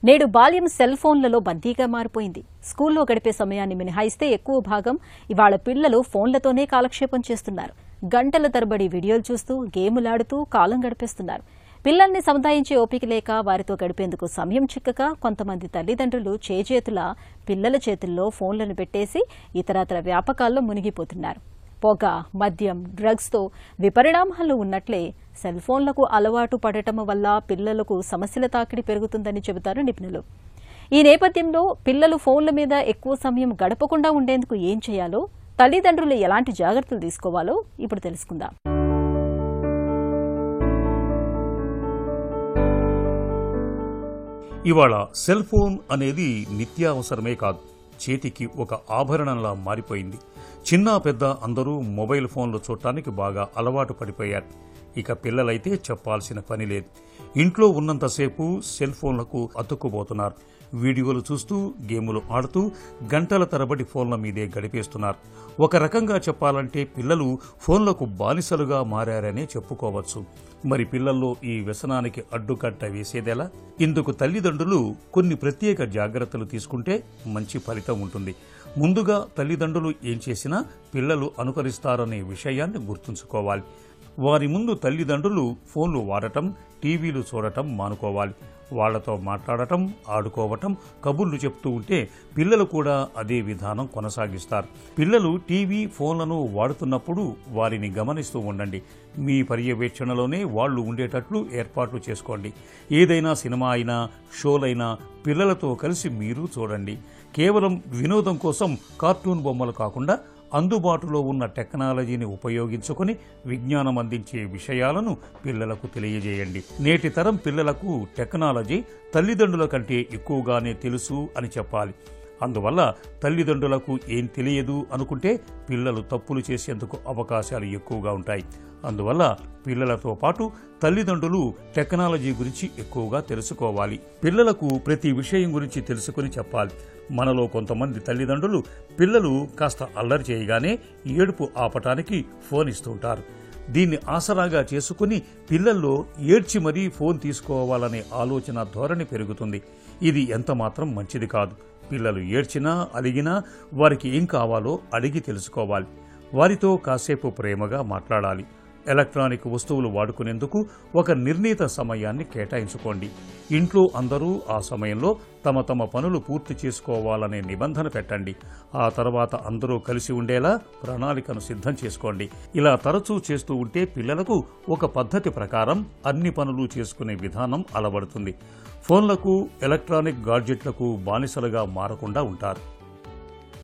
నేడు బాల్యం సెల్ ఫోన్లలో బందీగా మారిపోయింది. స్కూల్లో గడిపే సమయాన్ని మినహాయిస్తే ఎక్కువ భాగం ఇవాళ పిల్లలు ఫోన్లతోనే కాలక్షేపం చేస్తున్నారు. గంటల తరబడి వీడియోలు చూస్తూ గేములాడుతూ కాలం గడిపేస్తున్నారు. పిల్లల్ని సముదాయించే ఓపిక లేక వారితో గడిపేందుకు సమయం చిక్కక కొంతమంది తల్లిదండ్రులు చేజేతులా పిల్లల చేతుల్లో ఫోన్లను పెట్టేసి ఇతరత్ర వ్యాపకాల్లో మునిగిపోతున్నారు. పొగ, మద్యం, డ్రగ్స్తో విపరిణామాలు ఉన్నట్లే సెల్ ఫోన్లకు అలవాటు పడటం వల్ల పిల్లలకు సమస్యల తాకిడి పెరుగుతుందని చెబుతారు నిపుణులు. ఈ నేపథ్యంలో పిల్లలు ఫోన్ల మీద ఎక్కువ సమయం గడపకుండా ఉండేందుకు ఏం చేయాలో, తల్లిదండ్రులు ఎలాంటి జాగ్రత్తలు తీసుకోవాలో ఇప్పుడు తెలుసుకుందాం. ఇవాళ సెల్ ఫోన్ అనేది నిత్యావసరమే కాదు, చేతికి ఒక ఆభరణంలా మారిపోయింది. చిన్న పెద్ద అందరూ మొబైల్ ఫోన్లు చూడటానికి బాగా అలవాటు పడిపోయారు. ఇక పిల్లలైతే చెప్పాల్సిన పని లేదు. ఇంట్లో ఉన్నంతసేపు సెల్ ఫోన్లకు అతుక్కుపోతున్నారు. వీడియోలు చూస్తూ, గేములు ఆడుతూ గంటల తరబడి ఫోన్ల మీదే గడిపేస్తున్నారు. ఒక రకంగా చెప్పాలంటే పిల్లలు ఫోన్లకు బానిసలుగా మారారనే చెప్పుకోవచ్చు. మరి పిల్లల్లో ఈ వ్యసనానికి అడ్డుకట్ట వేసేదెలా? ఇందుకు తల్లిదండ్రులు కొన్ని ప్రత్యేక జాగ్రత్తలు తీసుకుంటే మంచి ఫలితం ఉంటుంది. ముందుగా తల్లిదండ్రులు ఏం చేసినా పిల్లలు అనుకరిస్తారనే విషయాన్ని గుర్తుంచుకోవాలి. వారి ముందు తల్లిదండ్రులు ఫోన్లు వాడటం, టీవీలు చూడటం మానుకోవాలి. వాళ్లతో మాట్లాడటం, ఆడుకోవటం, కబుర్లు చెప్తూ ఉంటే పిల్లలు కూడా అదే విధానం కొనసాగిస్తారు. పిల్లలు టీవీ, ఫోన్లను వాడుతున్నప్పుడు వారిని గమనిస్తూ ఉండండి. మీ పర్యవేక్షణలోనే వాళ్లు ఉండేటట్లు ఏర్పాట్లు చేసుకోండి. ఏదైనా సినిమా అయినా, షోలైనా పిల్లలతో కలిసి మీరు చూడండి. కేవలం వినోదం కోసం కార్టూన్ బొమ్మలు కాకుండా అందుబాటులో ఉన్న టెక్నాలజీని ఉపయోగించుకుని విజ్ఞానం అందించే విషయాలను పిల్లలకు తెలియజేయండి. నేటి తరం పిల్లలకు టెక్నాలజీ తల్లిదండ్రుల కంటే ఎక్కువగానే తెలుసు అని చెప్పాలి. అందువల్ల తల్లిదండ్రులకు ఏం తెలియదు అనుకుంటే పిల్లలు తప్పులు చేసేందుకు అవకాశాలు ఎక్కువగా ఉంటాయి. అందువల్ల పిల్లలతో పాటు తల్లిదండ్రులు టెక్నాలజీ గురించి ఎక్కువగా తెలుసుకోవాలి. పిల్లలకు ప్రతి విషయం గురించి తెలుసుకుని చెప్పాలి. మనలో కొంతమంది తల్లిదండ్రులు పిల్లలు కాస్త అల్లరి చేయగానే ఏడుపు ఆపటానికి ఫోన్ ఇస్తుంటారు. దీన్ని ఆసరాగా చేసుకుని పిల్లల్లో ఏడ్చి మరీ ఫోన్ తీసుకోవాలనే ఆలోచన ధోరణి పెరుగుతుంది. ఇది ఎంతమాత్రం మంచిది కాదు. పిల్లలు ఏడ్చినా, అలిగినా వారికి ఏం కావాలో అడిగి తెలుసుకోవాలి. వారితో కాసేపు ప్రేమగా మాట్లాడాలి. ఎలక్ట్రానిక్ వస్తువులు వాడుకునేందుకు ఒక నిర్ణీత సమయాన్ని కేటాయించుకోండి. ఇంట్లో అందరూ ఆ సమయంలో తమ తమ పనులు పూర్తి చేసుకోవాలనే నిబంధన పెట్టండి. ఆ తర్వాత అందరూ కలిసి ఉండేలా ప్రణాళికను సిద్ధం చేసుకోండి. ఇలా తరచూ చేస్తూ ఉంటే పిల్లలకు ఒక పద్ధతి ప్రకారం అన్ని పనులు చేసుకునే విధానం అలవడుతుంది. ఫోన్లకు, ఎలక్ట్రానిక్ గాడ్జెట్లకు బానిసలుగా మారకుండా ఉంటారు.